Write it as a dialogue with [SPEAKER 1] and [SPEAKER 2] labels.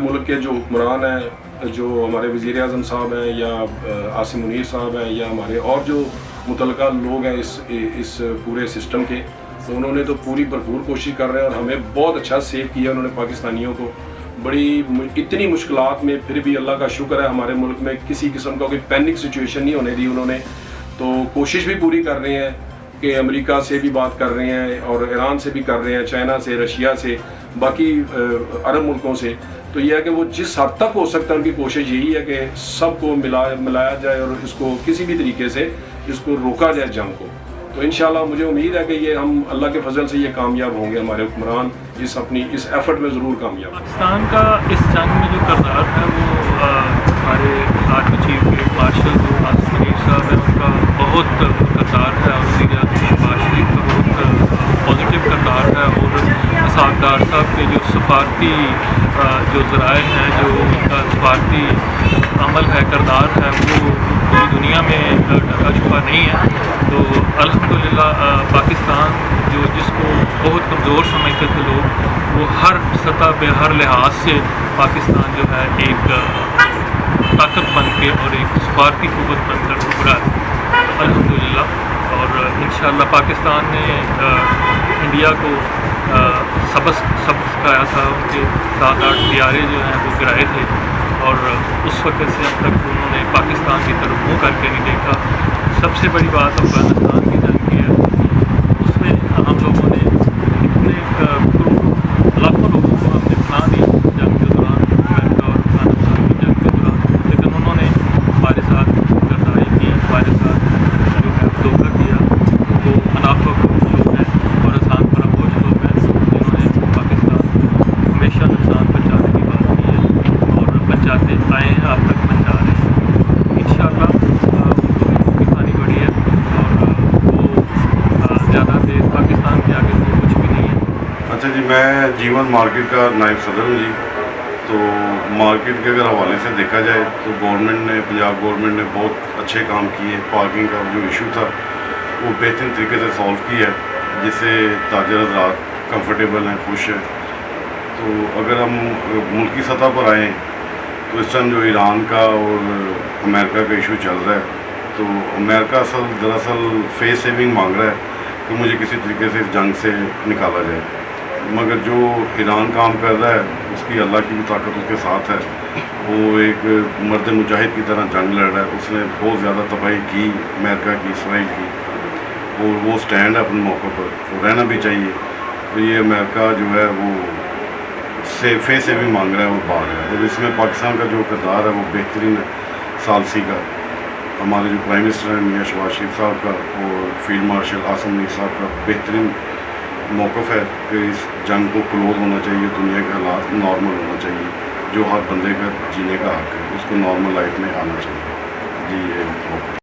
[SPEAKER 1] मुल्क के जो हुक्मरान हैं, जो हमारे वज़ीर आज़म साहब हैं या आसिम मुनीर साहब हैं या हमारे और जो मुतल्लिका लोग हैं इस पूरे सिस्टम के, तो उन्होंने तो पूरी भरपूर कोशिश कर रहे हैं और हमें बहुत अच्छा सेव किया उन्होंने पाकिस्तानियों को। इतनी मुश्किलात में फिर भी अल्लाह का शुक्र है हमारे मुल्क में किसी किस्म का कोई पैनिक सिचुएशन नहीं होने दी उन्होंने। तो कोशिश भी पूरी कर रहे हैं कि अमेरिका से भी बात कर रहे हैं और ईरान से भी कर रहे हैं, चाइना से, रशिया से, बाकी अरब मुल्कों से। तो यह है कि वो जिस हद तक हो सकता है उनकी कोशिश यही है कि सबको मिलाया जाए और इसको किसी भी तरीके से इसको रोका जाए जंग को। तो इंशाल्लाह मुझे उम्मीद है कि ये हम अल्लाह के फजल से ये कामयाब होंगे, हमारे हुक्मरान इस एफर्ट में ज़रूर कामयाब।
[SPEAKER 2] पाकिस्तान का इस जंग में जो किरदार है वो हमारे आर्मी चीफ फील्ड मार्शल जो आसिम मुनीर साहब हैं उनका बहुत किरदार है और वज़ीर आज़म शहबाज शरीफ का बहुत पॉजिटिव किरदार है। और साहबदार साहब के जो सफारती जो ज़राए हैं, जो उनका सफारती अमल है, किरदार है, वो पूरी दुनिया में ढका छुपा नहीं है। तो अल्हम्दुलिल्लाह पाकिस्तान जो जिसको बहुत कमज़ोर समझते थे लोग, वो हर सतह पे हर लिहाज से पाकिस्तान जो है एक ताकत बन के और एक सफारती क़ुव्वत बनकर उभरा है अल्हम्दुलिल्लाह। और इंशाअल्लाह पाकिस्तान ने इंडिया को सबक सिखाया था, उनके 7-8 दियारे जो हैं वो गिराए थे और उस वक्त से अब तक उन्होंने पाकिस्तान की तरफ मुँह करके नहीं देखा। सबसे बड़ी बात अफगानिस्तान की जंग की है, उसमें हम लोगों ने इतने लाखों लोगों को हमने बना दी जंग के दौरान, अमेरिका और अफगानिस्तान की जंग के दौरान, लेकिन उन्होंने हमारे साथ गद्दारी की, हमारे साथ जो है धोखा किया। वो मुनाफिक लोग हैं और आसान फरामोश लोग हैं जिन्होंने पाकिस्तान को हमेशा नुकसान पहुँचाने की बात की है और पहुँचाते आए हैं, अब तक पहुँचा रहे हैं। इंशाअल्लाह पाकिस्तान के आगे तो कुछ भी नहीं है।
[SPEAKER 3] अच्छा जी, मैं जीवन मार्केट का नायब सदर हूँ जी। तो मार्केट के अगर हवाले से देखा जाए तो पंजाब गवर्नमेंट ने बहुत अच्छे काम किए। पार्किंग का जो इशू था वो बेहतरीन तरीके से सॉल्व किया है, जिससे ताजर हज़रात कंफर्टेबल हैं, खुश हैं। तो अगर हम मुल्की सतह पर आएँ तो इस टाइम जो ईरान का और अमेरिका का इशू चल रहा है, तो अमेरिका दरअसल फेस सेविंग मांग रहा है कि मुझे किसी तरीके से इस जंग से निकाला जाए, मगर जो ईरान काम कर रहा है उसकी अल्लाह की भी ताकत उसके साथ है। वो एक मर्द मुजाहिद की तरह जंग लड़ रहा है। उसने बहुत ज़्यादा तबाही की अमेरिका की, इसराइल की, और वो स्टैंड है अपने मौक़े पर, वो रहना भी चाहिए। तो ये अमेरिका जो है वो फेस सेविंग मांग रहा है और भाग रहा है। और इसमें पाकिस्तान का जो किरदार है वो बेहतरीन है। सालसी का हमारे जो प्राइम मिनिस्टर हैं मियां शहबाज शरीफ साहब का और फील्ड मार्शल आसिम मुनीर साहब का बेहतरीन मौक़िफ़ है कि इस जंग को क्लोज होना चाहिए, दुनिया के हालात नॉर्मल होना चाहिए। जो हर बंदे का जीने का हक़ है उसको नॉर्मल लाइफ में आना चाहिए जी। ये मौक़िफ़